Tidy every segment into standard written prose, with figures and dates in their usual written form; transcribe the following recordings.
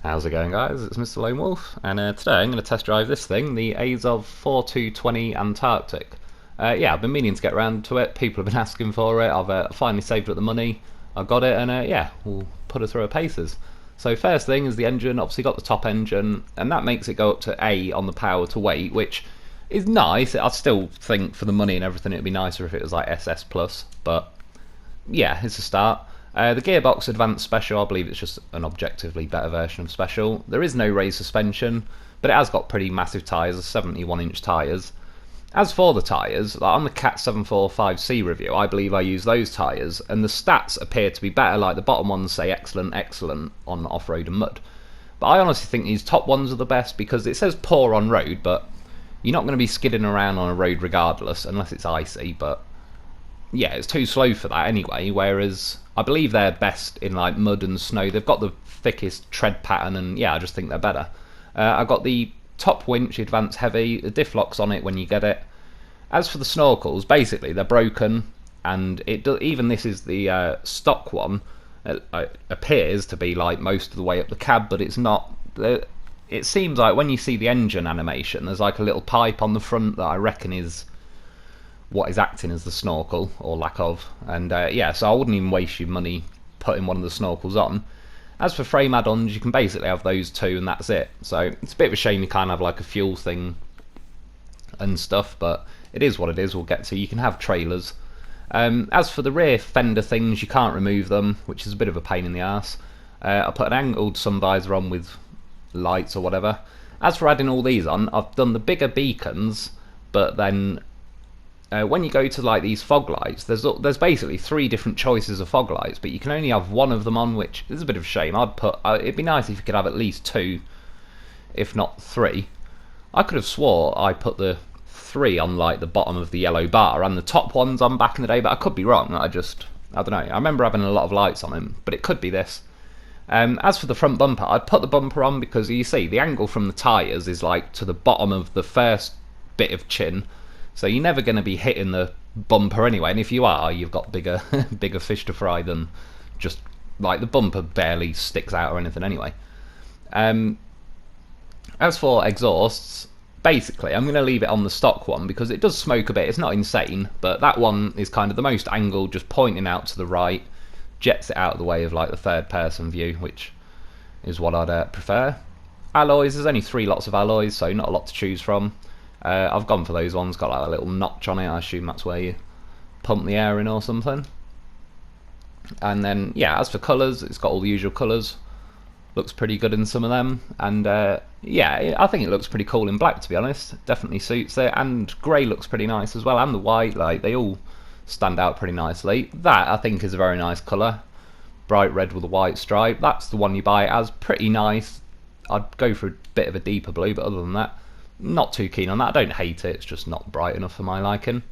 How's it going, guys? It's Mr. Lone Wolf, and today I'm going to test drive this thing, the Azov 4220 Antarctic. Yeah, I've been meaning to get around to it. People have been asking for it. I've finally saved up the money. I've got it, and yeah, we'll put it through her paces. So first thing is the engine. Obviously got the top engine, and that makes it go up to A on the power to weight, which is nice. I still think for the money and everything, it'd be nicer if it was like SS plus, but yeah, it's a start. The gearbox advanced special, I believe it's just an objectively better version of special. There is no raised suspension, but it has got pretty massive tyres, 71-inch tyres. As for the tyres, like on the Cat 745C review, I believe I used those tyres, and the stats appear to be better, like the bottom ones say excellent, excellent on off-road and mud. But I honestly think these top ones are the best, because it says poor on road, but you're not going to be skidding around on a road regardless, unless it's icy, but yeah, it's too slow for that anyway, whereas I believe they're best in like mud and snow. They've got the thickest tread pattern, and yeah, I just think they're better. I've got the top winch, advanced heavy, the diff locks on it when you get it. As for the snorkels, basically they're broken, and even this is the stock one. It appears to be like most of the way up the cab, but it's not. It seems like when you see the engine animation, there's like a little pipe on the front that I reckon is what is acting as the snorkel, or lack of, and yeah, so I wouldn't even waste your money putting one of the snorkels on. As for frame add-ons, you can basically have those two and that's it, so it's a bit of a shame you can't have like a fuel thing and stuff, but it is what it is. We'll get to. You can have trailers. As for the rear fender things, you can't remove them, which is a bit of a pain in the arse. I put an angled sun visor on with lights or whatever. As for adding all these on, I've done the bigger beacons, but then when you go to like these fog lights, there's basically three different choices of fog lights, but you can only have one of them on, which is a bit of a shame. It'd be nice if you could have at least two, if not three. I could have swore I put the three on like the bottom of the yellow bar and the top ones on back in the day, but I could be wrong. I don't know. I remember having a lot of lights on them, but it could be this. As for the front bumper, I'd put the bumper on because you see the angle from the tyres is like to the bottom of the first bit of chin. So you're never going to be hitting the bumper anyway, and if you are, you've got bigger bigger fish to fry than just like the bumper barely sticks out or anything anyway. As for exhausts, basically I'm going to leave it on the stock one because it does smoke a bit. It's not insane, but that one is kind of the most angled, just pointing out to the right, jets it out of the way of like the third person view, which is what I'd prefer. Alloys, there's only 3 lots of alloys, so not a lot to choose from. I've gone for those ones, got like a little notch on it. I assume that's where you pump the air in or something. And then yeah, as for colours, it's got all the usual colours. Looks pretty good in some of them, and yeah, I think it looks pretty cool in black, to be honest. Definitely suits it, and grey looks pretty nice as well, and the white, like they all stand out pretty nicely. That I think is a very nice colour, bright red with a white stripe. That's the one you buy it as, pretty nice. I'd go for a bit of a deeper blue, but other than that, not too keen on that. I don't hate it, it's just not bright enough for my liking.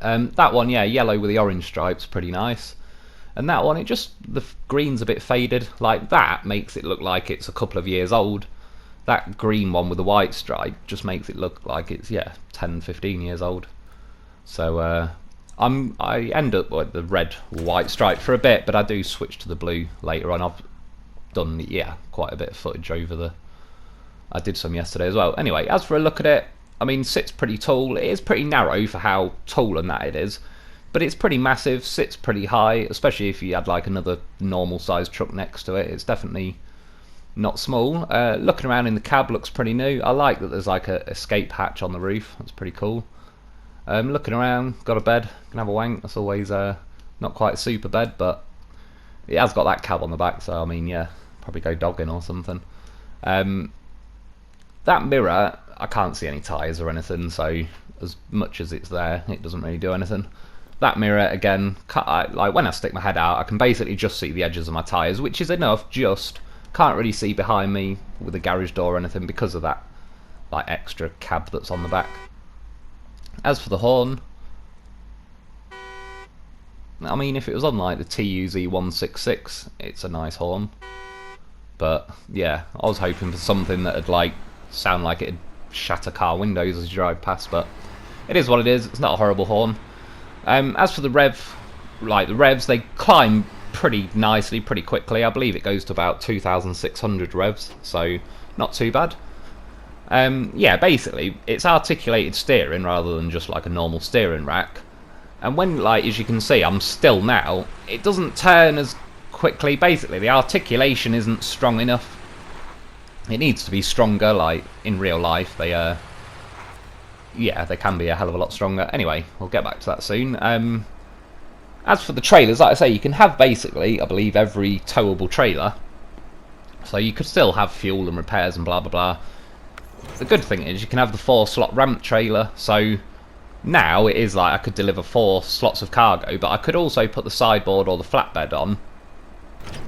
That one, yeah, yellow with the orange stripes, pretty nice. And that one, the green's a bit faded. Like that makes it look like it's a couple of years old. That green one with the white stripe just makes it look like it's, yeah, 10, 15 years old. So I end up with the red white stripe for a bit, but I do switch to the blue later on. I've done, yeah, quite a bit of footage over the... I did some yesterday as well. Anyway, as for a look at it, I mean, sits pretty tall. It is pretty narrow for how tall and that it is, but it's pretty massive, sits pretty high, especially if you had like another normal sized truck next to it. It's definitely not small. Looking around in the cab looks pretty new. I like that there's like a escape hatch on the roof. That's pretty cool. Looking around, got a bed, can have a wank. That's always not quite a super bed, but it has got that cab on the back, so I mean, yeah, probably go dogging or something. That mirror, I can't see any tyres or anything, so as much as it's there, it doesn't really do anything. That mirror, again, like when I stick my head out, I can basically just see the edges of my tyres, which is enough, just can't really see behind me with the garage door or anything because of that like extra cab that's on the back. As for the horn, I mean, if it was on like the TUZ166, it's a nice horn. But yeah, I was hoping for something that would like sound like it'd shatter car windows as you drive past, but it is what it is. It's not a horrible horn. As for the rev, like the revs, they climb pretty nicely, pretty quickly. I believe it goes to about 2,600 revs, so not too bad. Yeah, basically, it's articulated steering rather than just like a normal steering rack. And when, like, as you can see, I'm still now, it doesn't turn as quickly. Basically, the articulation isn't strong enough. It needs to be stronger, like, in real life. Yeah, they can be a hell of a lot stronger. Anyway, we'll get back to that soon. As for the trailers, like I say, you can have basically, I believe, every towable trailer. So you could still have fuel and repairs and blah, blah, blah. The good thing is you can have the 4-slot ramp trailer, so now it is like I could deliver 4 slots of cargo, but I could also put the sideboard or the flatbed on,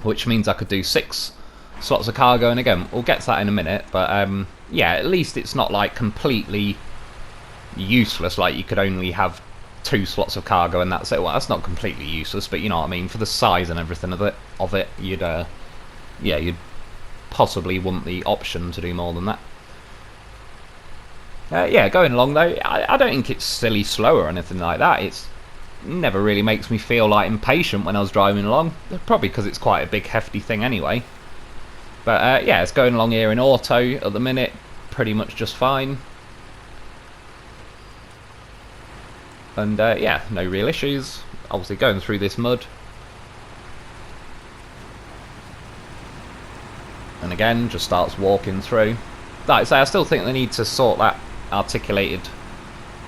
which means I could do 6 slots of cargo, and again, we'll get to that in a minute, but yeah, at least it's not like completely useless, like you could only have 2 slots of cargo and that's it. Well, that's not completely useless, but you know what I mean, for the size and everything of it, you'd yeah, you'd possibly want the option to do more than that. Yeah, going along though, I don't think it's silly slow or anything like that. It's never really makes me feel like impatient when I was driving along. Probably because it's quite a big hefty thing anyway. But yeah, it's going along here in auto at the minute, pretty much just fine. And yeah, no real issues. Obviously going through this mud. And again, just starts walking through. Like I say, I still think they need to sort that articulated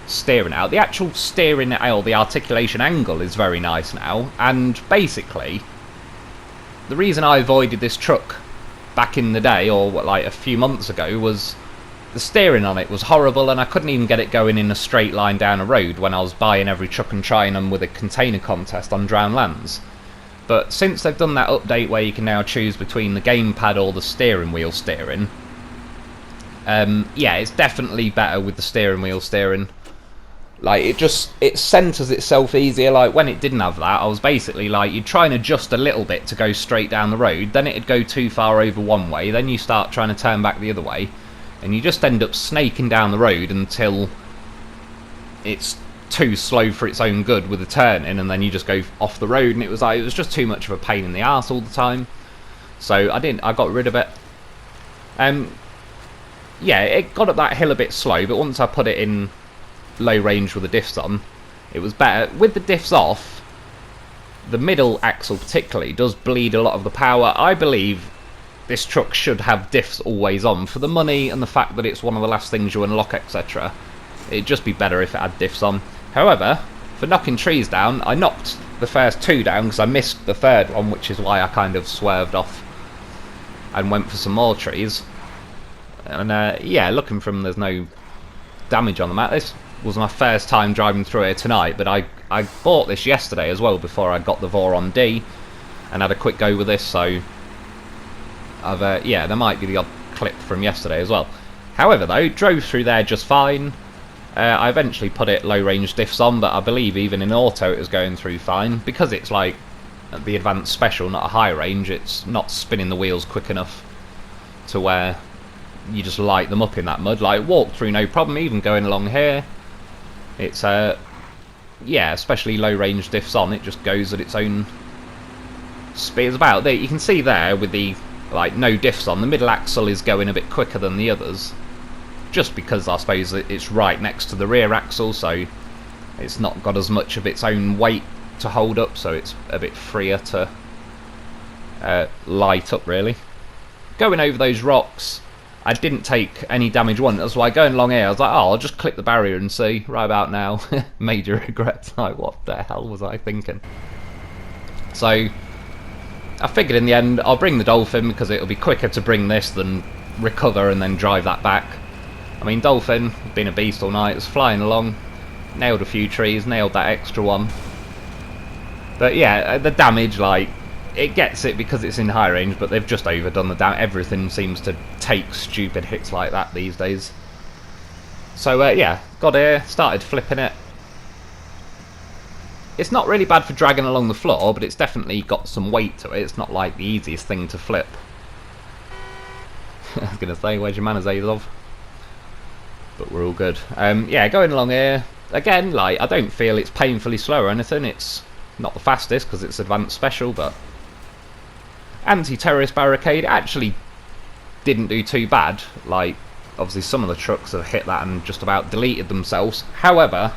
steering out. The actual steering out, the articulation angle is very nice now, and basically the reason I avoided this truck back in the day, or like a few months ago, was the steering on it was horrible and I couldn't even get it going in a straight line down a road when I was buying every truck and trying them with a container contest on Drowned Lands. But since they've done that update where you can now choose between the gamepad or the steering wheel steering, yeah, it's definitely better with the steering wheel steering. Like, it centres itself easier. Like, when it didn't have that, I was basically like, you'd try and adjust a little bit to go straight down the road, then it'd go too far over one way, then you start trying to turn back the other way, and you just end up snaking down the road until it's too slow for its own good with the turning, and then you just go off the road, and it was just too much of a pain in the arse all the time. So I got rid of it. Yeah, it got up that hill a bit slow, but once I put it in low range with the diffs on, it was better. With the diffs off, the middle axle particularly does bleed a lot of the power. I believe this truck should have diffs always on for the money and the fact that it's one of the last things you unlock, etc. It'd just be better if it had diffs on. However, for knocking trees down, I knocked the first 2 down because I missed the 3rd one, which is why I kind of swerved off and went for some more trees. And yeah, looking from, there's no damage on the map. This was my first time driving through here tonight, but I bought this yesterday as well before I got the Voron D and had a quick go with this, so I've yeah, there might be the odd clip from yesterday as well. However though, drove through there just fine. I eventually put it low range diffs on, but I believe even in auto it was going through fine. Because it's like the advanced special, not a high range, it's not spinning the wheels quick enough to where you just light them up in that mud. Like, walk through no problem, even going along here. It's yeah, especially low range diffs on, it just goes at its own speed. About there, you can see there with the like no diffs on, the middle axle is going a bit quicker than the others, just because I suppose it's right next to the rear axle, so it's not got as much of its own weight to hold up, so it's a bit freer to light up really. Going over those rocks, I didn't take any damage once. That's why going along here I was like, oh, I'll just clip the barrier and see. Right about now, major regrets. Like, what the hell was I thinking? So I figured in the end I'll bring the Dolphin because it'll be quicker to bring this than recover and then drive that back. I mean, Dolphin, been a beast all night, was flying along, nailed a few trees, nailed that extra one. But yeah, the damage, like, it gets it because it's in high range, but they've just overdone the damage. Everything seems to take stupid hits like that these days. So yeah, got here, started flipping it. It's not really bad for dragging along the floor, but it's definitely got some weight to it. It's not like the easiest thing to flip. I was going to say, where's your manners, Azov? But we're all good. Yeah, going along here, again, like, I don't feel it's painfully slow or anything. It's not the fastest because it's advanced special, but Anti-terrorist barricade actually didn't do too bad. Like, obviously some of the trucks have hit that and just about deleted themselves. However,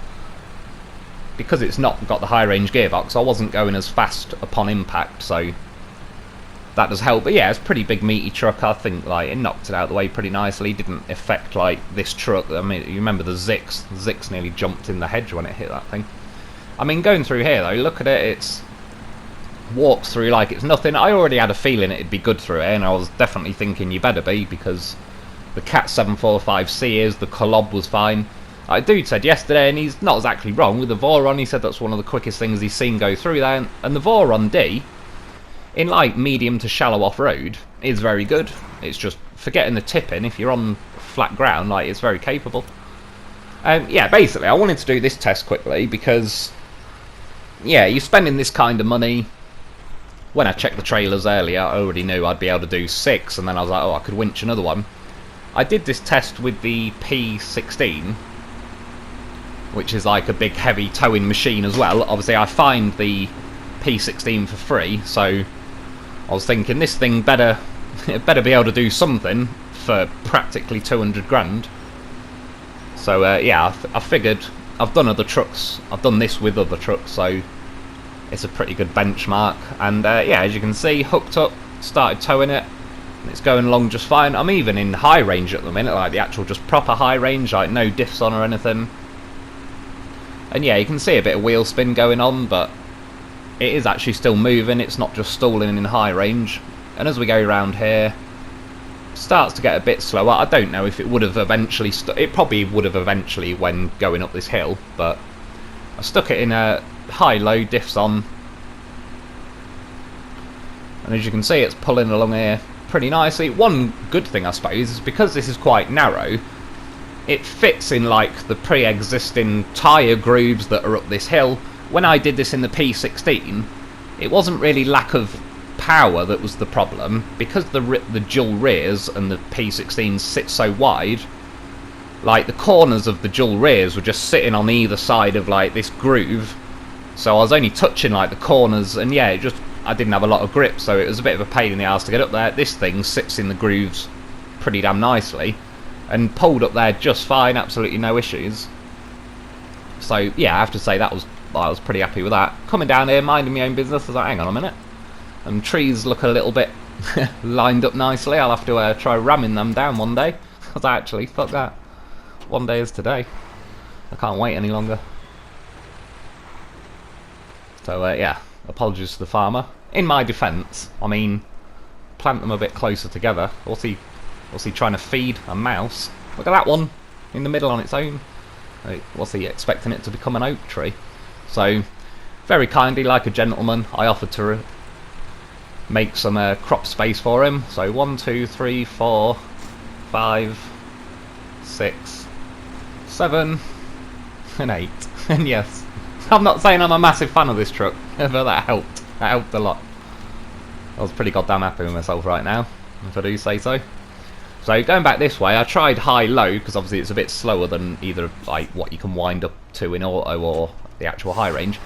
because it's not got the high range gearbox, I wasn't going as fast upon impact, so that does help. But yeah, it's a pretty big meaty truck. I think like it knocked it out of the way pretty nicely. Didn't affect like this truck. I mean, you remember the Zix? The Zix nearly jumped in the hedge when it hit that thing. I mean, going through here though, look at it. It's walks through like it's nothing. I already had a feeling it'd be good through here, and I was definitely thinking you better be, because the Cat 745C is, the Kolob was fine. Like dude said yesterday, and he's not exactly wrong, with the Voron, he said that's one of the quickest things he's seen go through there, and the Voron D, in like medium to shallow off-road, is very good. It's just forgetting the tipping. If you're on flat ground, like, it's very capable. Yeah, basically I wanted to do this test quickly because, yeah, you're spending this kind of money. When I checked the trailers earlier, I already knew I'd be able to do 6, and then I was like, oh, I could winch another one. I did this test with the P16, which is like a big heavy towing machine as well. Obviously I find the P16 for free, so I was thinking this thing better be able to do something for practically 200 grand. So yeah, I figured I've done other trucks. I've done this with other trucks, so it's a pretty good benchmark. And yeah, as you can see, hooked up, started towing it, and it's going along just fine. I'm even in high range at the minute, like the actual just proper high range, like no diffs on or anything. And yeah, you can see a bit of wheel spin going on, but it is actually still moving. It's not just stalling in high range. And as we go around here, it starts to get a bit slower. I don't know if it would have eventually it probably would have eventually when going up this hill, but I stuck it in a high-low diffs on, and as you can see, it's pulling along here pretty nicely. One good thing, I suppose, is because this is quite narrow, it fits in like the pre-existing tyre grooves that are up this hill. When I did this in the P16, it wasn't really lack of power that was the problem, because the dual rears and the P16 sit so wide. Like the corners of the dual rears were just sitting on either side of like this groove, so I was only touching like the corners, and yeah, I didn't have a lot of grip, so it was a bit of a pain in the ass to get up there. This thing sits in the grooves pretty damn nicely, and pulled up there just fine, absolutely no issues. So yeah, I have to say I was pretty happy with that. Coming down here, minding my own business, I was like, hang on a minute. Trees look a little bit lined up nicely. I'll have to try ramming them down one day. Because actually, fuck that. One day is today. I can't wait any longer. So yeah, apologies to the farmer. In my defence, I mean, plant them a bit closer together. What's he trying to feed? A mouse? Look at that one in the middle on its own. What's he expecting it to become an oak tree? So, very kindly, like a gentleman, I offered to make some crop space for him. So 1, 2, 3, 4, 5, 6, 7, and 8. And yes, I'm not saying I'm a massive fan of this truck, but that helped. That helped a lot. I was pretty goddamn happy with myself right now, if I do say so. So going back this way, I tried high-low, because obviously it's a bit slower than either like what you can wind up to in auto or the actual high range.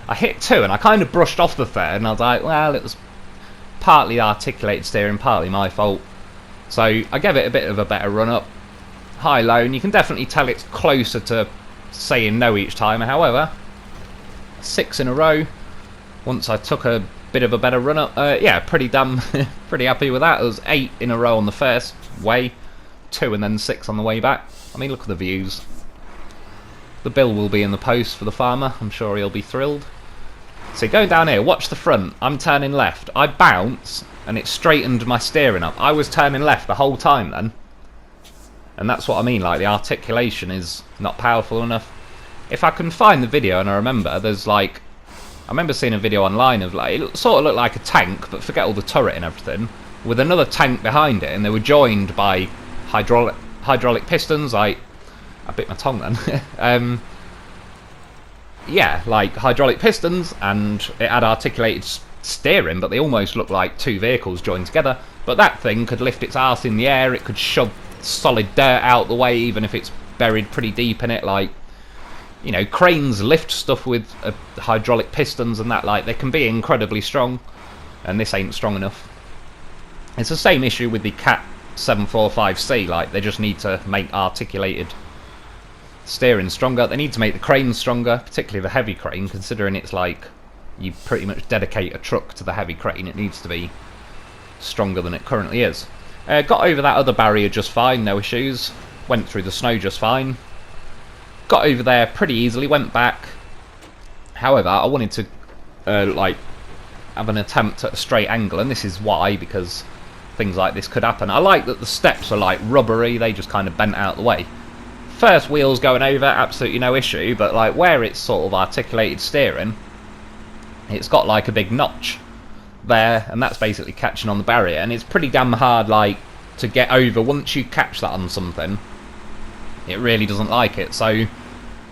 I hit 2 and I kind of brushed off the third, and I was like, well, it was partly articulated steering, partly my fault. So I gave it a bit of a better run up, high-low, and you can definitely tell it's closer to saying no each time. However, 6 in a row, once I took a bit of a better run up, yeah, pretty happy with that. It was 8 in a row on the first way, 2 and then 6 on the way back. I mean, look at the views. The bill will be in the post for the farmer. I'm sure he'll be thrilled. So going down here, watch the front. I'm turning left. I bounce, and it straightened my steering up. I was turning left the whole time then. And that's what I mean, like the articulation is not powerful enough. If I can find the video, and I remember, there's like, I remember seeing a video online of like, it sort of looked like a tank, but forget all the turret and everything, with another tank behind it, and they were joined by hydraulic pistons. Like, I bit my tongue then. Yeah, like hydraulic pistons, and it had articulated steering, but they almost looked like 2 vehicles joined together. But that thing could lift its arse in the air, it could shove solid dirt out the way, even if it's buried pretty deep in it. Like, you know, cranes lift stuff with hydraulic pistons and that, like, they can be incredibly strong, and this ain't strong enough. It's the same issue with the Cat 745C, like they just need to make articulated steering stronger. They need to make the crane stronger, particularly the heavy crane, considering it's like you pretty much dedicate a truck to the heavy crane. It needs to be stronger than it currently is. Got over that other barrier just fine, no issues. Went through the snow just fine. Got over there pretty easily, went back. However, I wanted to like have an attempt at a straight angle, and this is why, because things like this could happen. I like that the steps are like rubbery, they just kind of bent out of the way. First wheels going over, absolutely no issue, but like where it's sort of articulated steering, it's got like a big notch there, and that's basically catching on the barrier, and it's pretty damn hard like to get over once you catch that on something. It really doesn't like it, so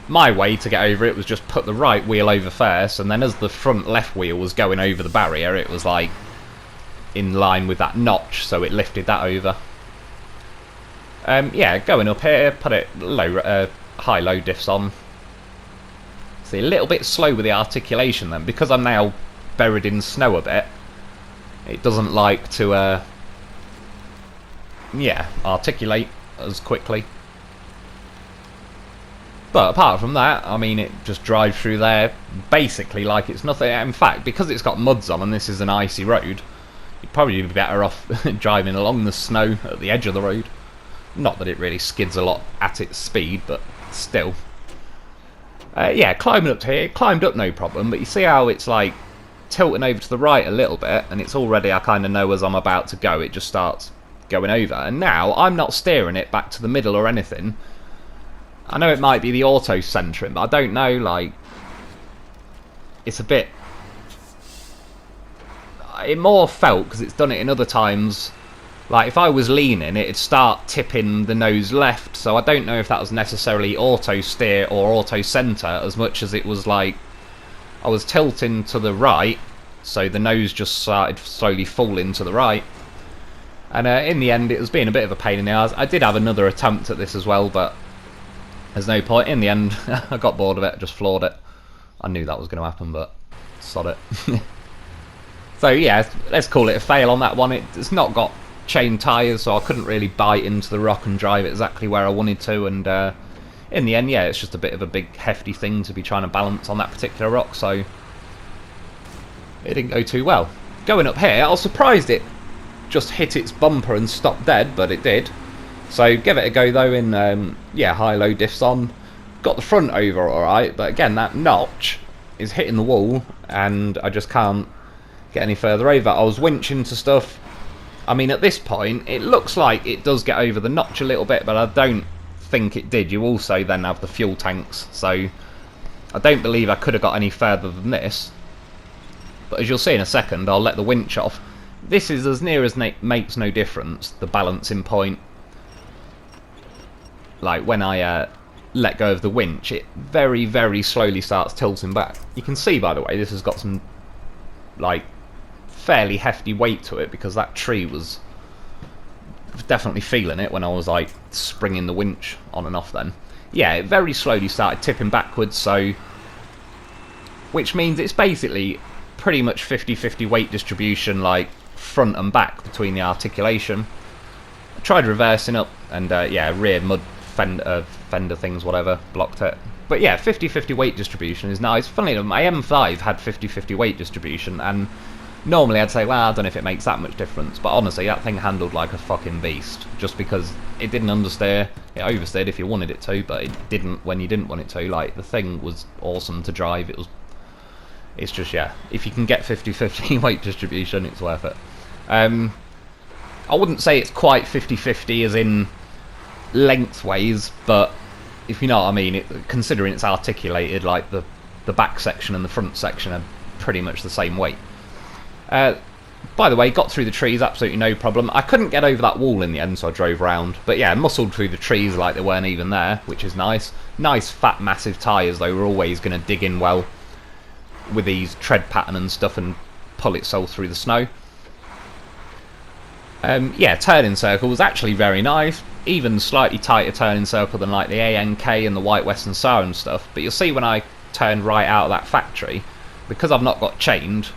my way to get over it was just put the right wheel over first, and then as the front left wheel was going over the barrier, it was like in line with that notch, so it lifted that over. Yeah, going up here, put it low, high-low diffs on. See, a little bit slow with the articulation then, because I'm now buried in snow a bit. It doesn't like to, yeah, articulate as quickly. But apart from that, I mean, it just drives through there basically like it's nothing. In fact, because it's got muds on and this is an icy road, you'd probably be better off driving along the snow at the edge of the road. Not that it really skids a lot at its speed, but still. Yeah, climbing up to here, climbed up no problem, but you see how it's like tilting over to the right a little bit, and it's already, I kind of know as I'm about to go, it just starts going over. And now, I'm not steering it back to the middle or anything. I know it might be the auto centering, but I don't know, like, it's a bit, it more felt, because it's done it in other times, like if I was leaning, it'd start tipping the nose left, so I don't know if that was necessarily auto steer or auto center as much as it was like I was tilting to the right, so the nose just started slowly falling to the right. And in the end, it was being a bit of a pain in the ass. I did have another attempt at this as well, but there's no point. In the end, I got bored of it, just floored it. I knew that was going to happen, but sod it. So yeah, let's call it a fail on that one. It's not got chain tyres, so I couldn't really bite into the rock and drive it exactly where I wanted to, and in the end, yeah, it's just a bit of a big hefty thing to be trying to balance on that particular rock, so it didn't go too well. Going up here, I was surprised it just hit its bumper and stopped dead, but it did. So give it a go though in yeah, high-low diffs on. Got the front over alright, but again that notch is hitting the wall and I just can't get any further over. I was winching to stuff. I mean, at this point it looks like it does get over the notch a little bit, but I don't think it did. You also then have the fuel tanks, so I don't believe I could have got any further than this. But as you'll see in a second, I'll let the winch off. This is as near as makes no difference, the balancing point. Like when I let go of the winch, it very, very slowly starts tilting back. You can see, by the way, this has got some like fairly hefty weight to it because that tree was definitely feeling it when I was like springing the winch on and off then. Yeah, it very slowly started tipping backwards, so which means it's basically pretty much 50-50 weight distribution, like front and back between the articulation. I tried reversing up and yeah, rear mud fender things, whatever, blocked it. But yeah, 50-50 weight distribution is nice. Funnily enough, my M5 had 50-50 weight distribution, and normally I'd say, well, I don't know if it makes that much difference, but honestly, that thing handled like a fucking beast, just because it didn't understeer. It oversteered if you wanted it to, but it didn't when you didn't want it to. Like, the thing was awesome to drive. It's just, yeah, if you can get 50-50 weight distribution, it's worth it. I wouldn't say it's quite 50-50 as in lengthways, but if you know what I mean, considering it's articulated, like the back section and the front section are pretty much the same weight. By the way, got through the trees, absolutely no problem. I couldn't get over that wall in the end, so I drove round. But yeah, muscled through the trees like they weren't even there, which is nice. Nice, fat, massive tyres, though, were always going to dig in well with these tread pattern and stuff and pull itself through the snow. Yeah, turning circle was actually very nice. Even slightly tighter turning circle than like the ANK and the White Western Star and stuff. But you'll see when I turned right out of that factory, because I've not got chained,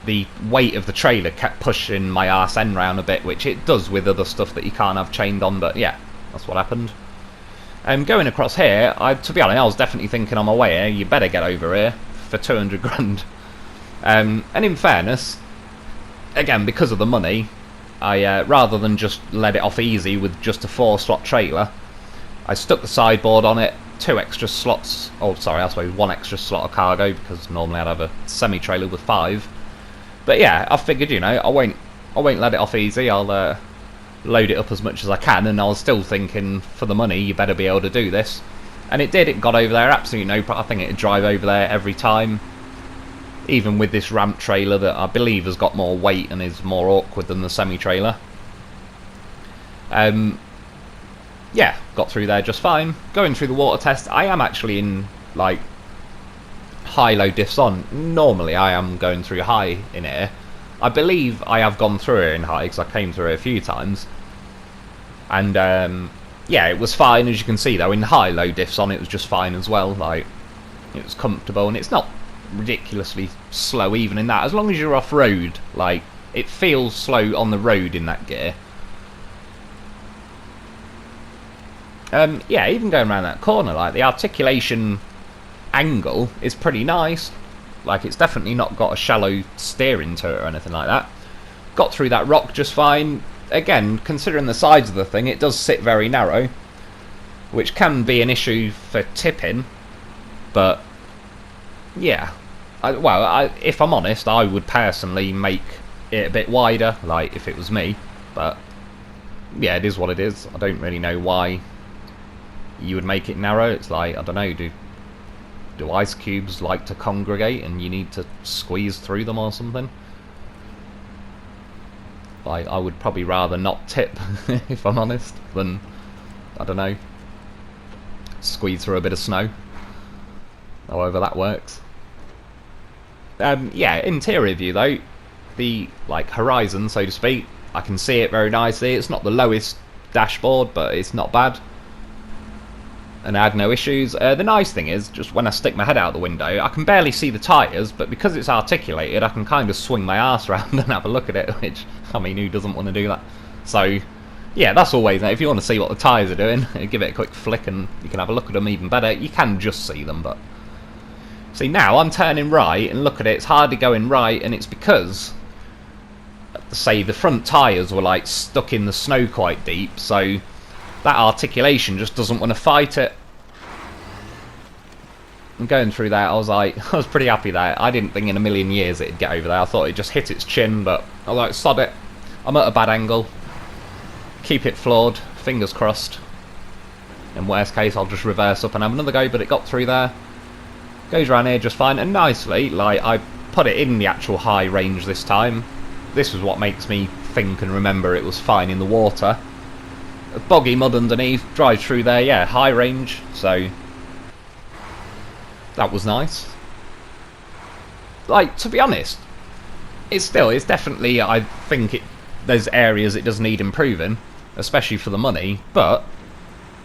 the weight of the trailer kept pushing my arse end round a bit, which it does with other stuff that you can't have chained on, but yeah, that's what happened. Going across here, to be honest, I was definitely thinking on my way here, you better get over here for 200 grand. And in fairness, again, because of the money, I rather than just let it off easy with just a 4-slot trailer, I stuck the sideboard on it, 2 extra slots, oh sorry, I suppose 1 extra slot of cargo, because normally I'd have a semi-trailer with 5. But yeah, I figured, you know, I won't let it off easy, I'll load it up as much as I can, and I was still thinking, for the money, you better be able to do this. And it did, it got over there, absolutely no problem. I think it'd drive over there every time. Even with this ramp trailer that I believe has got more weight and is more awkward than the semi-trailer. Yeah, got through there just fine. Going through the water test, I am actually in, like, high-low diffs on. Normally I am going through high in here. I believe I have gone through it in high, because I came through it a few times. And, yeah, it was fine, as you can see, though. In high-low diffs on, it was just fine as well. Like, it was comfortable, and it's not ridiculously slow even in that. As long as you're off-road, like, it feels slow on the road in that gear. Yeah, even going around that corner, like, the articulation angle is pretty nice. Like, it's definitely not got a shallow steering to it or anything like that. Got through that rock just fine. Again, considering the size of the thing, it does sit very narrow, which can be an issue for tipping, but yeah. If I'm honest, I would personally make it a bit wider, like, if it was me, but yeah, it is what it is. I don't really know why you would make it narrow. It's like, I don't know, do ice cubes like to congregate and you need to squeeze through them or something? Like, I would probably rather not tip, if I'm honest, than, I don't know, squeeze through a bit of snow. However that works. Yeah, interior view though, the, like, horizon, so to speak, I can see it very nicely. It's not the lowest dashboard, but it's not bad. And I had no issues. The nice thing is, just when I stick my head out the window, I can barely see the tyres, but because it's articulated, I can kind of swing my arse around and have a look at it, which, I mean, who doesn't want to do that? So, yeah, that's always, if you want to see what the tyres are doing, give it a quick flick and you can have a look at them even better. You can just see them, but... See, now I'm turning right, and look at it, it's hardly going right, and it's because, say, the front tyres were, like, stuck in the snow quite deep, so... that articulation just doesn't want to fight it. And going through that, I was like, I was pretty happy there. I didn't think in a million years it'd get over there. I thought it'd just hit its chin, but I was like, sod it. I'm at a bad angle. Keep it floored, fingers crossed. In worst case, I'll just reverse up and have another go, but it got through there. Goes around here just fine, and nicely, like, I put it in the actual high range this time. This was what makes me think and remember it was fine in the water. Boggy mud underneath, drive through there, yeah, high range, so that was nice. Like, to be honest, it's definitely, I think there's areas it does need improving, especially for the money, but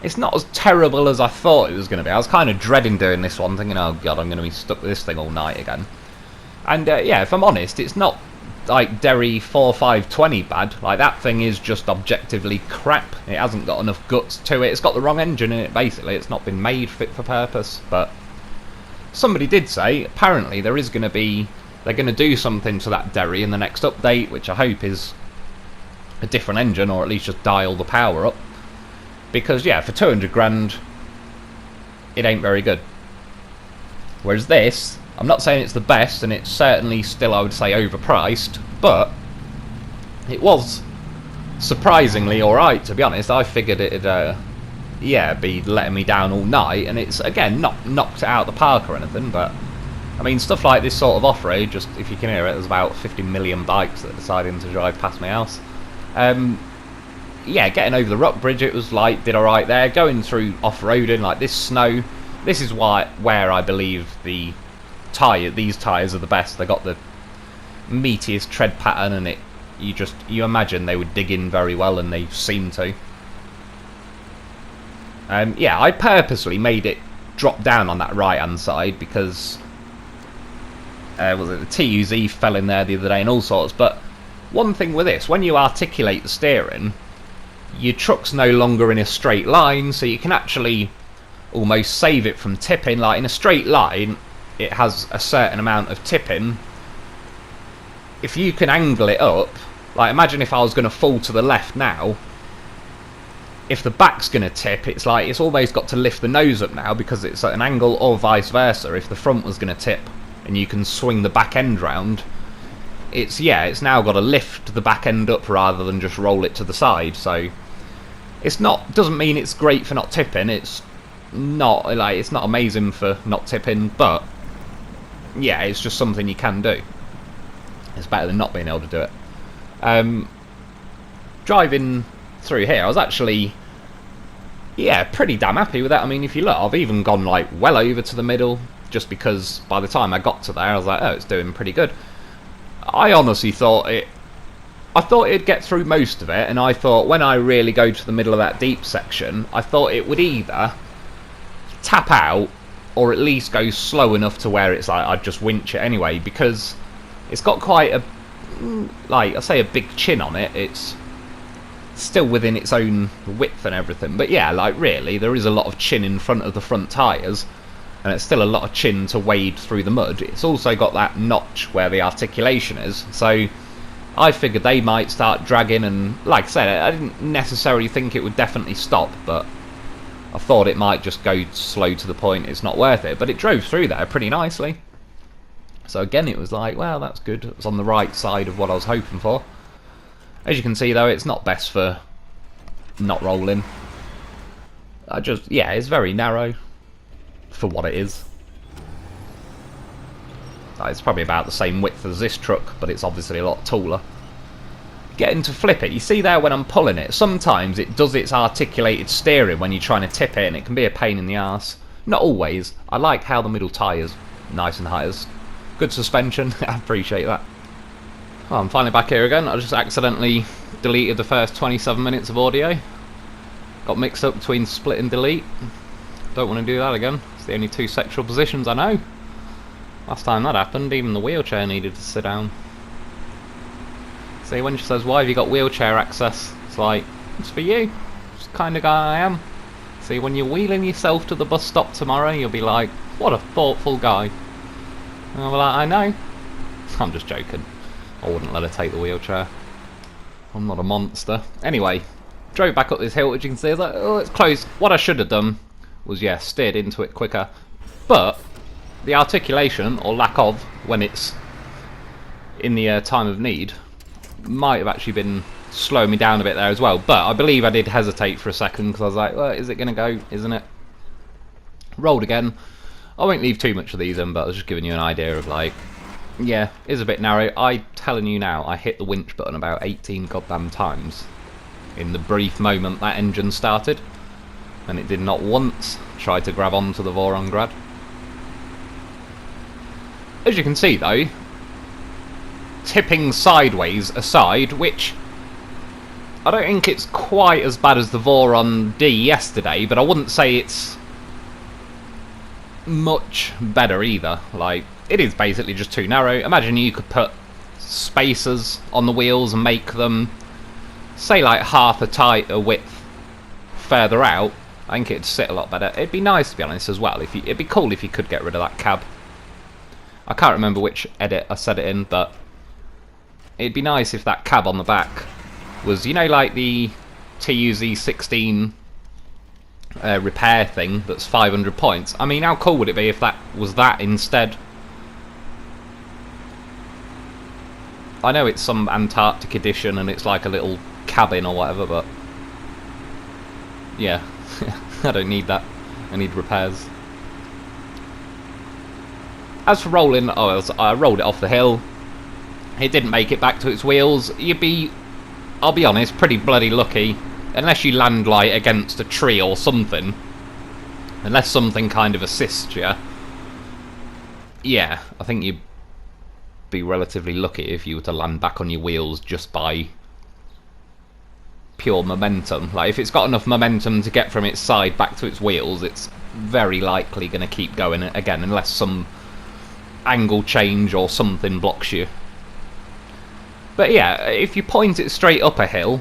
it's not as terrible as I thought it was going to be. I was kind of dreading doing this one, thinking, oh god, I'm going to be stuck with this thing all night again. And yeah, if I'm honest, it's not like Derry 4520 bad. Like, that thing is just objectively crap. It hasn't got enough guts to it. It's got the wrong engine in it, basically. It's not been made fit for purpose. But somebody did say, apparently there is going to be, they're going to do something to that Derry in the next update, which I hope is a different engine, or at least just dial the power up. Because, yeah, for 200 grand, it ain't very good. Whereas this, I'm not saying it's the best, and it's certainly still, I would say, overpriced, but it was surprisingly alright, to be honest. I figured it'd, yeah, be letting me down all night, and it's, again, not knocked it out of the park or anything, but, I mean, stuff like this sort of off-road, just, if you can hear it, there's about 50 million bikes that are deciding to drive past my house. Yeah, getting over the rock bridge, it was like, did alright there. Going through off-roading, like this snow, this is where I believe these tyres are the best. They got the meatiest tread pattern, and you imagine they would dig in very well, and they seem to. Yeah, I purposely made it drop down on that right hand side because was it the TUZ fell in there the other day and all sorts. But one thing with this, when you articulate the steering, your truck's no longer in a straight line, so you can actually almost save it from tipping. Like in a straight line, it has a certain amount of tipping. If you can angle it up, like imagine if I was going to fall to the left now, if the back's going to tip, it's like it's almost got to lift the nose up now because it's at an angle, or vice versa. If the front was going to tip and you can swing the back end round, it's now got to lift the back end up rather than just roll it to the side. So doesn't mean it's great for not tipping. It's not amazing for not tipping, but yeah, it's just something you can do. It's better than not being able to do it. Driving through here, I was actually pretty damn happy with that. I mean, if you look, I've even gone like well over to the middle, just because by the time I got to there, I was like, oh, it's doing pretty good. I honestly thought it'd get through most of it, and I thought when I really go to the middle of that deep section, I thought it would either tap out or at least go slow enough to where it's like I'd just winch it anyway, because it's got quite a, like I say, a big chin on it. It's still within its own width and everything, but yeah, like really there is a lot of chin in front of the front tyres, and it's still a lot of chin to wade through the mud. It's also got that notch where the articulation is, so I figured they might start dragging, and like I said, I didn't necessarily think it would definitely stop, but I thought it might just go slow to the point it's not worth it. But it drove through there pretty nicely, so again it was like, well, that's good. It was on the right side of what I was hoping for. As you can see though, it's not best for not rolling. It's very narrow for what it is. It's probably about the same width as this truck, but it's obviously a lot taller. Getting to flip it, you see there when I'm pulling it, sometimes it does its articulated steering when you're trying to tip it, and it can be a pain in the arse. Not always. I like how the middle tyre's nice and high. Good suspension, I appreciate that. Well, I'm finally back here again. I just accidentally deleted the first 27 minutes of audio. Got mixed up between split and delete. Don't want to do that again. It's the only two sexual positions I know. Last time that happened, even the wheelchair needed to sit down. See, when she says, why have you got wheelchair access? It's like, it's for you. It's the kind of guy I am. See, when you're wheeling yourself to the bus stop tomorrow, you'll be like, what a thoughtful guy. And I'll be like, I know. I'm just joking. I wouldn't let her take the wheelchair. I'm not a monster. Anyway, drove back up this hill, as you can see. I was like, oh, it's close. What I should have done was, steered into it quicker. But the articulation, or lack of, when it's in the time of need, might have actually been slowing me down a bit there as well. But I believe I did hesitate for a second, because I was like, well, is it going to go? Isn't it? Rolled again. I won't leave too much of these in, but I was just giving you an idea of like, yeah, it is a bit narrow. I'm telling you now, I hit the winch button about 18 goddamn times in the brief moment that engine started, and it did not once try to grab onto the Voronggrad. As you can see though, tipping sideways aside, which I don't think it's quite as bad as the Voron D yesterday, but I wouldn't say it's much better either. Like, it is basically just too narrow. Imagine you could put spacers on the wheels and make them, say, like half a width further out. I think it'd sit a lot better. It'd be nice, to be honest, as well. It'd be cool if you could get rid of that cab. I can't remember which edit I said it in, but it'd be nice if that cab on the back was, you know, like the TUZ 16 repair thing that's 500 points. I mean, how cool would it be if that was that instead? I know it's some Antarctic edition and it's like a little cabin or whatever, but yeah, I don't need that. I need repairs. As for rolling, I rolled it off the hill. It didn't make it back to its wheels. You'd be, I'll be honest, pretty bloody lucky. Unless you land like against a tree or something. Unless something kind of assists you. Yeah, I think you'd be relatively lucky if you were to land back on your wheels just by pure momentum. Like, if it's got enough momentum to get from its side back to its wheels, it's very likely going to keep going again, unless some angle change or something blocks you. But yeah, if you point it straight up a hill,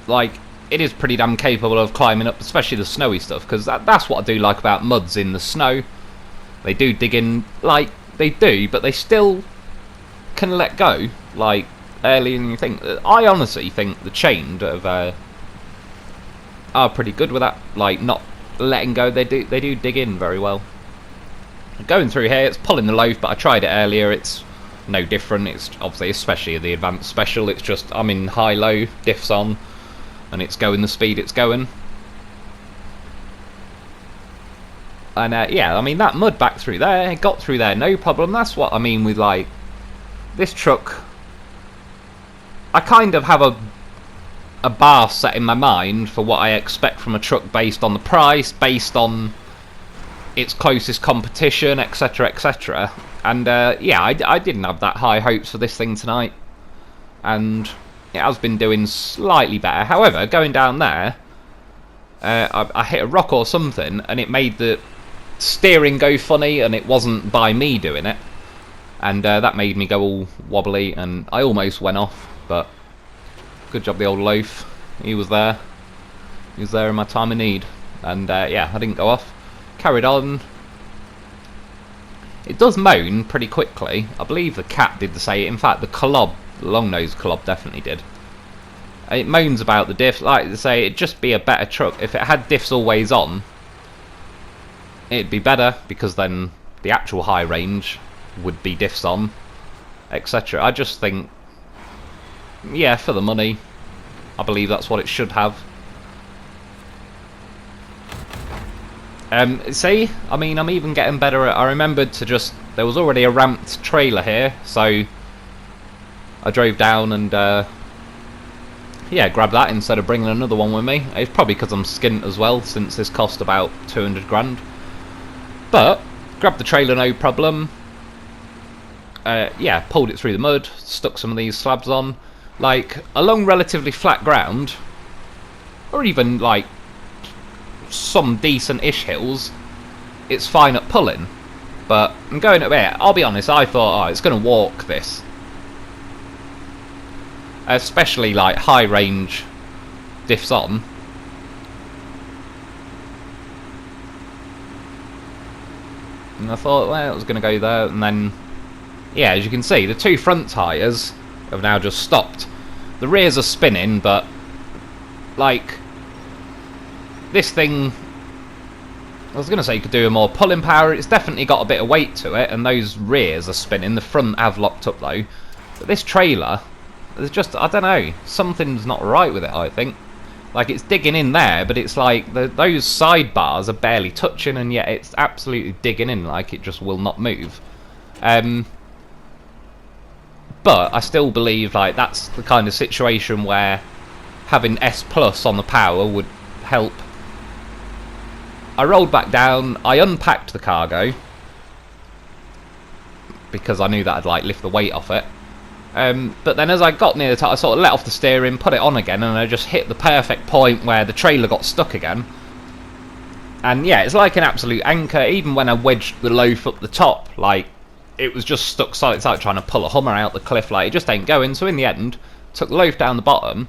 like, it is pretty damn capable of climbing up, especially the snowy stuff, because that's what I do like about muds in the snow. They do dig in, like, they do, but they still can let go, like, earlier than you think. I honestly think the chained are pretty good with that, like, not letting go. They do dig in very well. Going through here, it's pulling the loaf, but I tried it earlier, it's no different. It's obviously, especially the advanced special, it's just, I'm in high-low, diffs on, and it's going the speed it's going. And yeah, I mean, that mud back through there, it got through there, no problem. That's what I mean with, like, this truck. I kind of have a bar set in my mind for what I expect from a truck based on the price, based on its closest competition, etc, etc. And yeah, I didn't have that high hopes for this thing tonight, and it has been doing slightly better. However, going down there, I hit a rock or something, and it made the steering go funny, and it wasn't by me doing it, and that made me go all wobbly, and I almost went off. But good job, the old loaf. He was there. He was there in my time of need, and yeah, I didn't go off. Carried on. It does moan pretty quickly. I believe the cat did the same. In fact, the Colob, the long-nosed Colob, definitely did. It moans about the diffs. Like I say, it'd just be a better truck. If it had diffs always on, it'd be better, because then the actual high range would be diffs on, etc. I just think, yeah, for the money, I believe that's what it should have. See, I mean, I'm even getting better at, I remembered to just, there was already a ramped trailer here, so I drove down and yeah, grabbed that instead of bringing another one with me. It's probably because I'm skint as well, since this cost about 200 grand. But grabbed the trailer, no problem. Yeah, pulled it through the mud, stuck some of these slabs on. Like, along relatively flat ground, or even like some decent-ish hills, it's fine at pulling. But I'm going up here, I'll be honest, I thought, oh, it's going to walk this. Especially like high range diffs on. And I thought, well, it was going to go there, and then, yeah, as you can see, the two front tyres have now just stopped. The rears are spinning, but, like, this thing, I was going to say you could do more pulling power. It's definitely got a bit of weight to it, and those rears are spinning. The front have locked up, though. But this trailer, there's just, I don't know, something's not right with it, I think. Like, it's digging in there, but it's like those sidebars are barely touching, and yet it's absolutely digging in like it just will not move. But I still believe, like, that's the kind of situation where having S Plus on the power would help. I rolled back down, I unpacked the cargo, because I knew that I'd, like, lift the weight off it. But then as I got near the top, I sort of let off the steering, put it on again, and I just hit the perfect point where the trailer got stuck again. And yeah, it's like an absolute anchor. Even when I wedged the loaf up the top, like, it was just stuck solid. It's like trying to pull a Hummer out the cliff, like, it just ain't going. So in the end, took the loaf down the bottom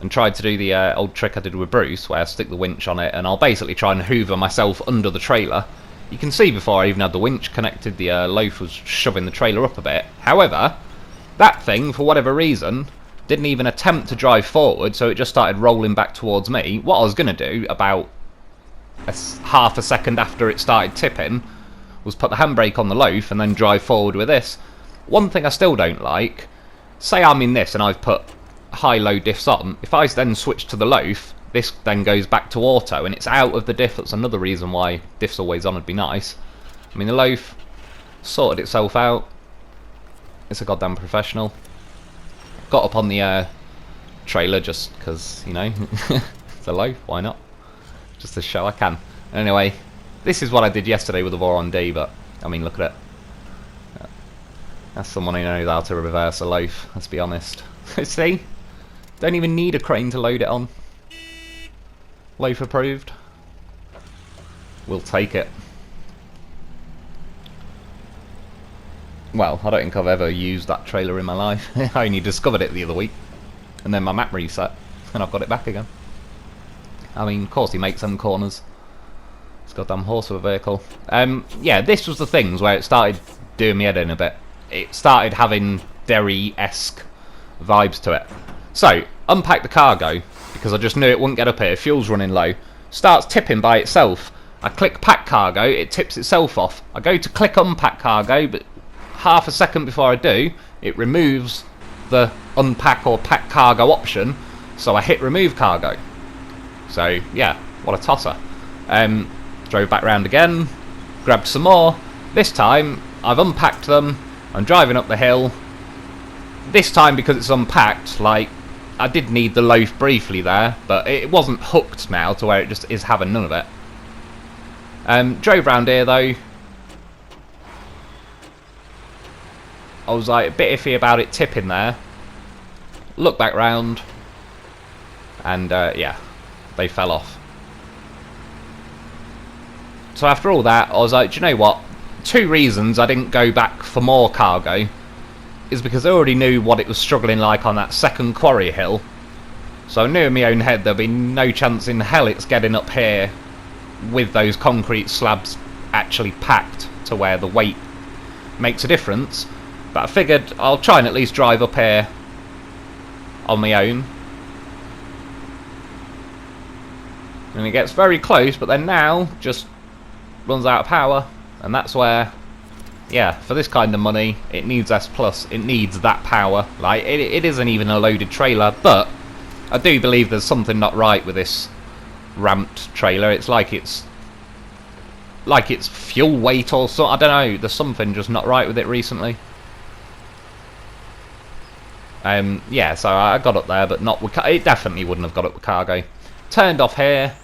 and tried to do the old trick I did with Bruce, where I stick the winch on it and I'll basically try and hoover myself under the trailer. You can see before I even had the winch connected, the loaf was shoving the trailer up a bit. However, that thing, for whatever reason, didn't even attempt to drive forward, so it just started rolling back towards me. What I was going to do, about half a second after it started tipping, was put the handbrake on the loaf and then drive forward with this. One thing I still don't like, say I'm in this and I've put high-low diffs on, if I then switch to the loaf, this then goes back to auto and it's out of the diff. That's another reason why diffs always on would be nice. I mean, the loaf sorted itself out. It's a goddamn professional. Got up on the trailer just because, you know, it's a loaf, why not? Just to show I can. Anyway, this is what I did yesterday with the Voron D, but, I mean, look at it. That's someone who knows how to reverse a loaf, let's be honest. See? Don't even need a crane to load it on. Loaf approved. We'll take it. Well, I don't think I've ever used that trailer in my life. I only discovered it the other week, and then my map reset, and I've got it back again. I mean, of course he makes them corners. It's a goddamn horse of a vehicle. Yeah, this was the things where it started doing me head in a bit. It started having Derry-esque vibes to it. So, unpack the cargo, because I just knew it wouldn't get up here. Fuel's running low. Starts tipping by itself. I click pack cargo, it tips itself off. I go to click unpack cargo, but half a second before I do, it removes the unpack or pack cargo option, so I hit remove cargo. So, yeah, what a tosser. Drove back round again, grabbed some more. This time, I've unpacked them, I'm driving up the hill. This time, because it's unpacked, like, I did need the loaf briefly there, but it wasn't hooked now to where it just is having none of it. Drove round here though. I was like a bit iffy about it tipping there. Look back round, and yeah, they fell off. So after all that, I was like, do you know what? 2 reasons I didn't go back for more cargo is because I already knew what it was struggling like on that second quarry hill. So I knew in my own head there'd be no chance in hell it's getting up here with those concrete slabs actually packed to where the weight makes a difference. But I figured I'll try and at least drive up here on my own. And it gets very close, but then now just runs out of power, and that's where, yeah, for this kind of money, it needs S+, it needs that power. Like, it isn't even a loaded trailer, but I do believe there's something not right with this ramped trailer. It's like it's fuel weight or so. I don't know, there's something just not right with it recently. Yeah, so I got up there, but not with it definitely wouldn't have got up with cargo. Turned off here.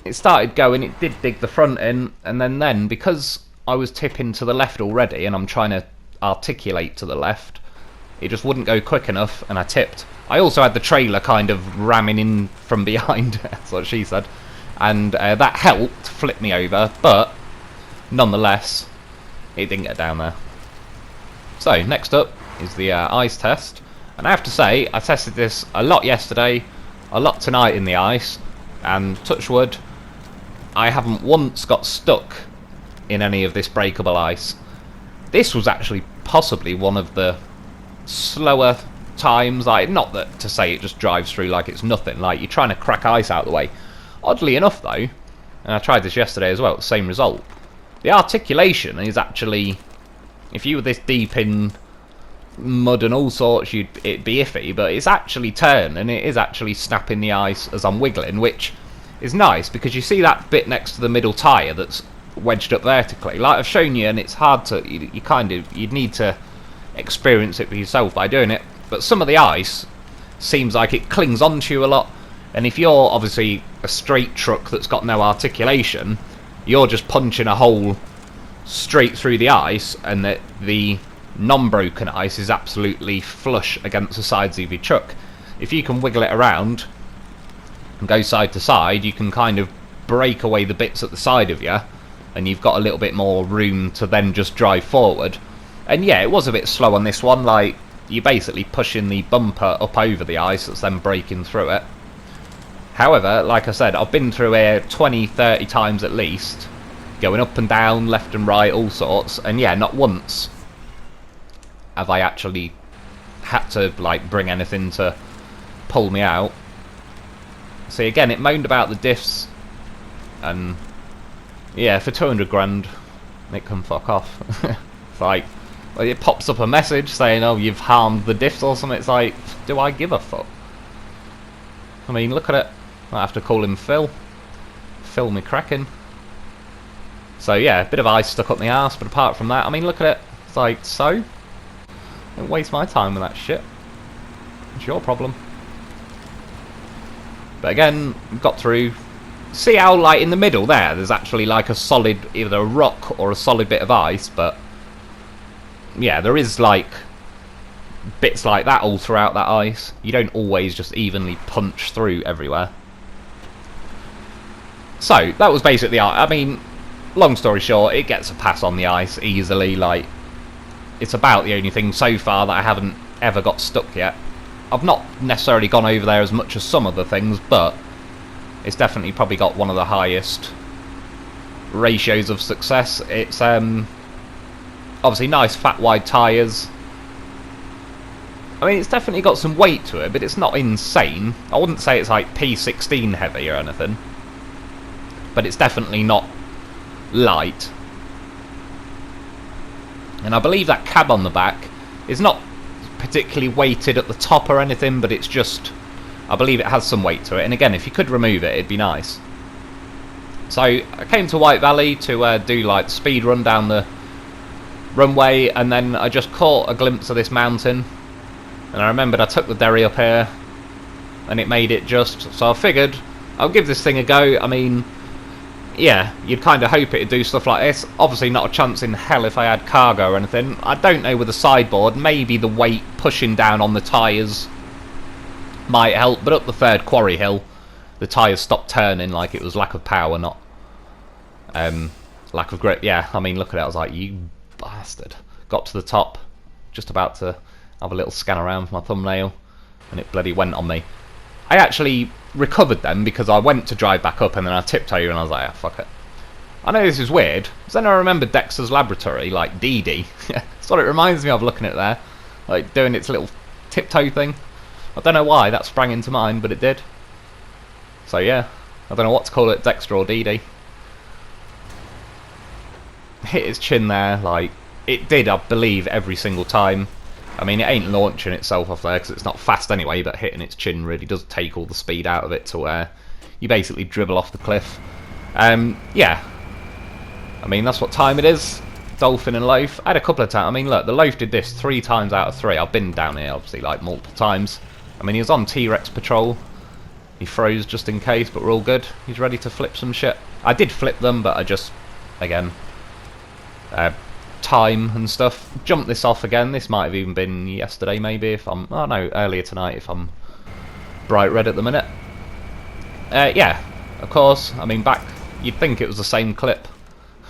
It started going, it did dig the front in, and then because I was tipping to the left already and I'm trying to articulate to the left, it just wouldn't go quick enough and I tipped. I also had the trailer kind of ramming in from behind, that's what she said, and that helped flip me over, but nonetheless it didn't get down there. So next up is the ice test, and I have to say I tested this a lot yesterday, a lot tonight in the ice, and touch wood, I haven't once got stuck in any of this breakable ice. This was actually possibly one of the slower times, like, not that to say it just drives through like it's nothing, like you're trying to crack ice out of the way. Oddly enough though, and I tried this yesterday as well, same result, the articulation is actually, if you were this deep in mud and all sorts, it'd be iffy, but it's actually turned and it is actually snapping the ice as I'm wiggling, which is nice because you see that bit next to the middle tyre that's wedged up vertically, like I've shown you, and it's hard to, you'd need to experience it for yourself by doing it, but some of the ice seems like it clings onto you a lot, and if you're obviously a straight truck that's got no articulation, you're just punching a hole straight through the ice, and the non-broken ice is absolutely flush against the sides of your truck. If you can wiggle it around and go side to side, you can kind of break away the bits at the side of you, and you've got a little bit more room to then just drive forward. And yeah, it was a bit slow on this one, like you're basically pushing the bumper up over the ice that's then breaking through it. However, like I said, I've been through here 20-30 times at least, going up and down, left and right, all sorts, and yeah, not once have I actually had to like bring anything to pull me out. See, again, it moaned about the diffs, and yeah, for 200 grand, it can fuck off. It's like, well, it pops up a message saying, oh, you've harmed the diffs or something. It's like, do I give a fuck? I mean, look at it. I have to call him Phil. Phil me cracking. So yeah, a bit of ice stuck up my arse, but apart from that, I mean, look at it. It's like, so? Don't waste my time with that shit. It's your problem. But again, got through. See how, like, in the middle there's actually like a solid, either a rock or a solid bit of ice, but yeah, there is like bits like that all throughout that ice. You don't always just evenly punch through everywhere. So that was basically, I mean, long story short, it gets a pass on the ice easily. Like, it's about the only thing so far that I haven't ever got stuck yet. I've not necessarily gone over there as much as some other things, but it's definitely probably got one of the highest ratios of success. It's obviously nice fat wide tyres. I mean, it's definitely got some weight to it, but it's not insane. I wouldn't say it's like P16 heavy or anything, but it's definitely not light. And I believe that cab on the back is not particularly weighted at the top or anything, but it's just, I believe it has some weight to it. And again, if you could remove it, it'd be nice. So I came to White Valley to do like the speed run down the runway, and then I just caught a glimpse of this mountain, and I remembered I took the derry up here and it made it just, so I figured I'll give this thing a go. I mean, yeah, you'd kind of hope it'd do stuff like this. Obviously not a chance in hell if I had cargo or anything. I don't know with the sideboard, maybe the weight pushing down on the tyres might help, but up the third quarry hill the tyres stopped turning, like it was lack of power, not lack of grip. Yeah, I mean, look at it, I was like, you bastard. Got to the top, just about to have a little scan around for my thumbnail, and it bloody went on me. I actually recovered them because I went to drive back up and then I tipped over and I was like, ah, fuck it. I know this is weird, but then I remembered Dexter's laboratory, like DD. That's what it reminds me of looking at it there, like doing its little tiptoe thing. I don't know why that sprang into mind, but it did. So yeah, I don't know what to call it, Dexter or DD. Hit his chin there, like it did, I believe, every single time. I mean, it ain't launching itself off there because it's not fast anyway, but hitting its chin really does take all the speed out of it to where you basically dribble off the cliff. Yeah, I mean, that's what time it is. Dolphin and Loaf. I had a couple of times. I mean, look, the Loaf did this 3 times out of 3. I've been down here, obviously, like multiple times. I mean, he was on T-Rex patrol. He froze just in case, but we're all good. He's ready to flip some shit. I did flip them, but I just, again, time and stuff. Jumped this off again. This might have even been yesterday, maybe, if I'm, oh no, earlier tonight, if I'm bright red at the minute. Yeah, of course, I mean, back, you'd think it was the same clip,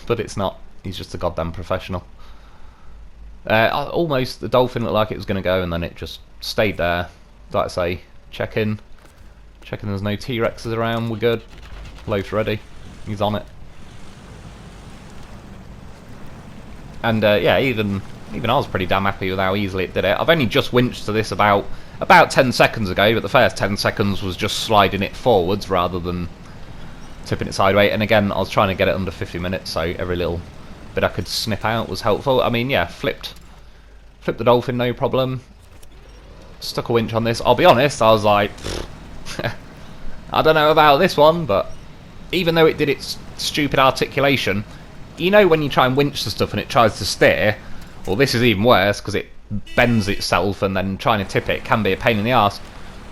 but it's not. He's just a goddamn professional. Almost, the Dolphin looked like it was going to go, and then it just stayed there. Like I say, checking there's no T-Rexes around, we're good. Loaf's ready, he's on it. And yeah, even I was pretty damn happy with how easily it did it. I've only just winched to this about 10 seconds ago, but the first 10 seconds was just sliding it forwards rather than tipping it sideways. And again, I was trying to get it under 50 minutes, so every little bit I could snip out was helpful. I mean, yeah, flipped the Dolphin, no problem. Stuck a winch on this. I'll be honest, I was like, I don't know about this one, but even though it did its stupid articulation, you know when you try and winch the stuff and it tries to steer, well, this is even worse because it bends itself, and then trying to tip it can be a pain in the arse.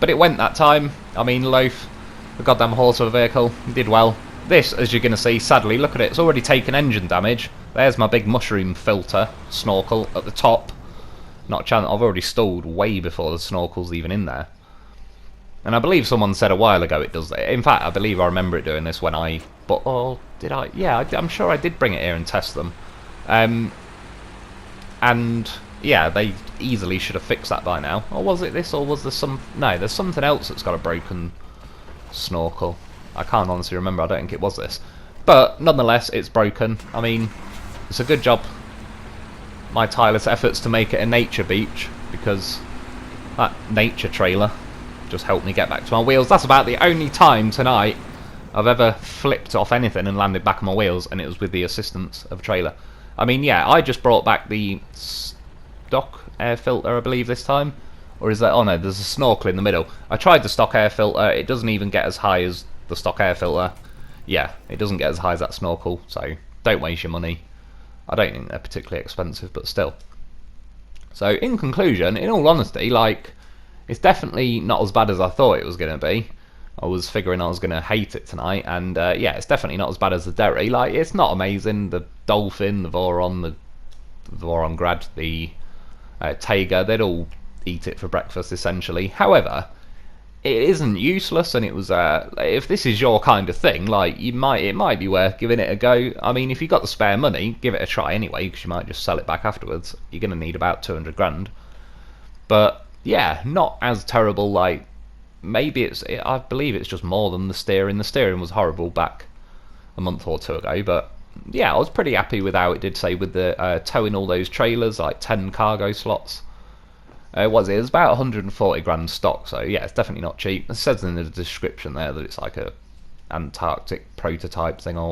But it went that time. I mean, Loaf, the goddamn horse of a vehicle, did well. This, as you're going to see, sadly, look at it, it's already taken engine damage. There's my big mushroom filter snorkel at the top. Not a chance, I've already stalled way before the snorkel's even in there. And I believe someone said a while ago it does that. In fact, I believe I remember it doing this when I... But, oh, did I? Yeah, I'm sure I did bring it here and test them. And, yeah, they easily should have fixed that by now. Or was it this, or was there some... No, there's something else that's got a broken snorkel. I can't honestly remember, I don't think it was this. But, nonetheless, it's broken. I mean, it's a good job. My tireless efforts to make it a nature beach, because that nature trailer just helped me get back to my wheels. That's about the only time tonight I've ever flipped off anything and landed back on my wheels, and it was with the assistance of a trailer. I mean, yeah, I just brought back the stock air filter, I believe, this time. Or is that... Oh no, there's a snorkel in the middle. I tried the stock air filter, it doesn't even get as high as the stock air filter. Yeah, it doesn't get as high as that snorkel, so don't waste your money. I don't think they're particularly expensive, but still. So, in conclusion, in all honesty, like, it's definitely not as bad as I thought it was going to be. I was figuring I was going to hate it tonight, and yeah, it's definitely not as bad as the Derry. Like, it's not amazing. The Dolphin, the Voron, the Vorongrad, the Taiga, they'd all eat it for breakfast, essentially. However, it isn't useless, and it was if this is your kind of thing, like it might be worth giving it a go. I mean, if you've got the spare money, give it a try anyway, because you might just sell it back afterwards. You're going to need about 200 grand. But yeah, not as terrible. Like maybe I believe it's just more than the steering. The steering was horrible back a month or two ago, but yeah, I was pretty happy with how it did. Say with the towing all those trailers, like 10 cargo slots. It was about 140 grand stock, so yeah, it's definitely not cheap. It says in the description there that it's like a Antarctic prototype thing or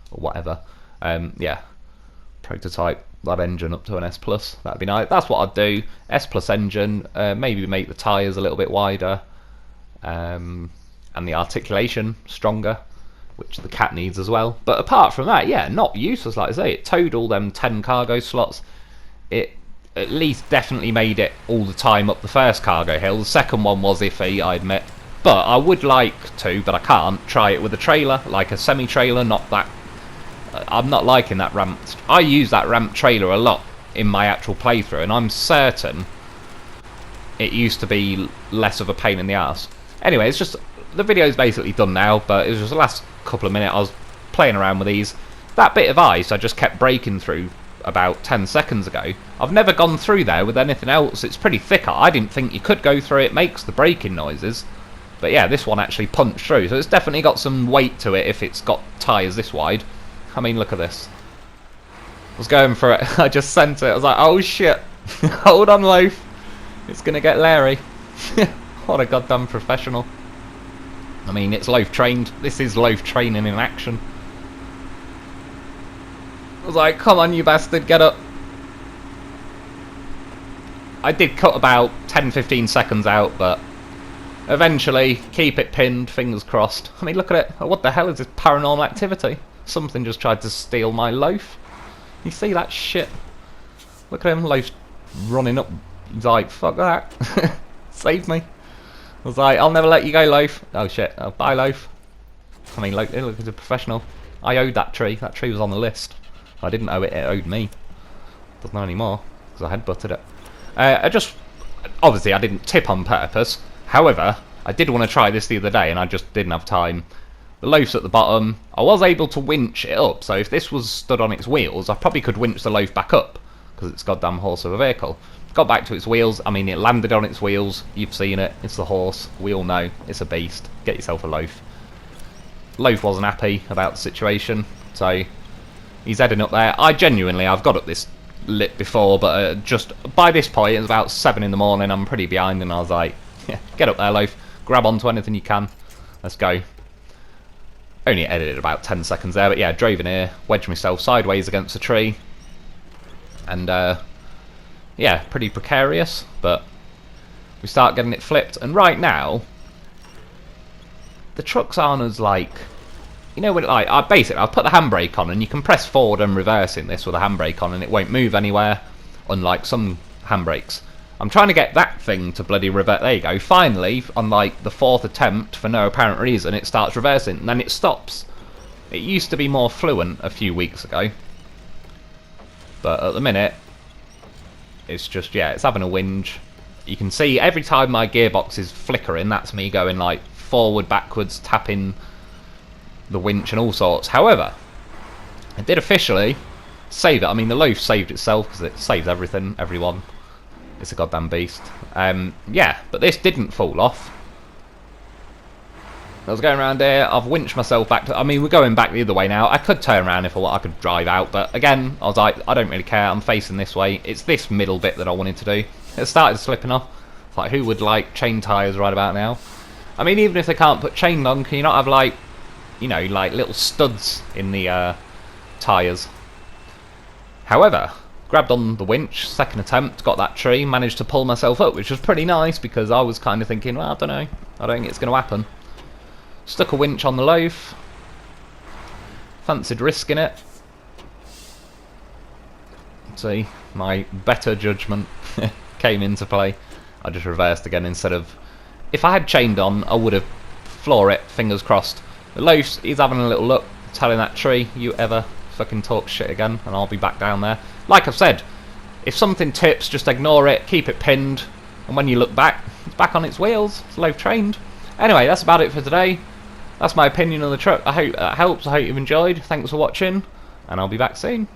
whatever. Yeah, prototype that engine up to an S plus. That'd be nice. That's what I'd do. S plus engine. Maybe make the tyres a little bit wider, and the articulation stronger, which the cat needs as well. But apart from that, yeah, not useless. Like I say, it towed all them 10 cargo slots. It at least definitely made it all the time up the first cargo hill. The second one was iffy, I admit. But I would like to, but I can't, try it with a trailer, like a semi-trailer, not that... I'm not liking that ramp. I use that ramp trailer a lot in my actual playthrough, and I'm certain it used to be less of a pain in the arse. Anyway, it's just... The video's basically done now, but it was just the last couple of minutes I was playing around with these. That bit of ice I just kept breaking through about 10 seconds ago. I've never gone through there with anything else. It's pretty thick. I didn't think you could go through it. It makes the braking noises. But yeah, this one actually punched through, so it's definitely got some weight to it if it's got tyres this wide. I mean, look at this. I was going for it. I just sent it. I was like, oh shit. Hold on, Loaf. It's going to get Larry. What a goddamn professional. I mean, it's Loaf trained. This is Loaf training in action. I was like, come on, you bastard, get up. I did cut about 10-15 seconds out, but eventually, keep it pinned, fingers crossed. I mean, look at it. Oh, what the hell is this paranormal activity? Something just tried to steal my Loaf. You see that shit? Look at him, Loaf's running up. He's like, fuck that. Save me. I was like, I'll never let you go, Loaf. Oh shit, oh, bye, Loaf. I mean, look, he's a professional. I owed that tree. That tree was on the list. I didn't owe it, it owed me. Doesn't know anymore, because I headbutted it. Obviously I didn't tip on purpose. However, I did want to try this the other day, and I just didn't have time. The Loaf's at the bottom. I was able to winch it up, so if this was stood on its wheels, I probably could winch the Loaf back up, because it's a goddamn horse of a vehicle. Got back to its wheels. I mean, it landed on its wheels. You've seen it. It's the horse. We all know. It's a beast. Get yourself a Loaf. Loaf wasn't happy about the situation, so he's heading up there. I've got up this lit before, but just by this point, it was about 7 in the morning. I'm pretty behind, and I was like, yeah, get up there, Loaf. Grab onto anything you can. Let's go. Only edited about 10 seconds there, but yeah, drove in here, wedged myself sideways against a tree, and yeah, pretty precarious, but we start getting it flipped, and right now, the trucks aren't as like, you know, when like I've put the handbrake on, and you can press forward and reverse in this with a handbrake on, and it won't move anywhere, unlike some handbrakes. I'm trying to get that thing to bloody revert. There you go. Finally, on like the 4th attempt, for no apparent reason, it starts reversing, and then it stops. It used to be more fluent a few weeks ago, but at the minute, it's just, yeah, it's having a whinge. You can see every time my gearbox is flickering, that's me going like forward, backwards, tapping the winch and all sorts. However, I did officially save it. I mean, the Loaf saved itself because it saves everything, everyone. It's a goddamn beast. Yeah, but this didn't fall off. I was going around here. I've winched myself back to... I mean, we're going back the other way now. I could turn around if I want. I could drive out. But again, I was like, I don't really care. I'm facing this way. It's this middle bit that I wanted to do. It started slipping off. It's like, who would like chain tyres right about now? I mean, even if they can't put chain on, can you not have like, you know, like little studs in the tyres? However, grabbed on the winch, second attempt, got that tree, managed to pull myself up, which was pretty nice because I was kind of thinking, well, I don't know. I don't think it's going to happen. Stuck a winch on the Loaf. Fancied risking it. See, my better judgment came into play. I just reversed again instead of... If I had chained on, I would have floor it, fingers crossed. The Loaf, he's having a little look, telling that tree, you ever fucking talk shit again, and I'll be back down there. Like I've said, if something tips, just ignore it, keep it pinned, and when you look back, it's back on its wheels. It's low trained. Anyway, that's about it for today. That's my opinion on the truck. I hope that helps. I hope you've enjoyed. Thanks for watching, and I'll be back soon.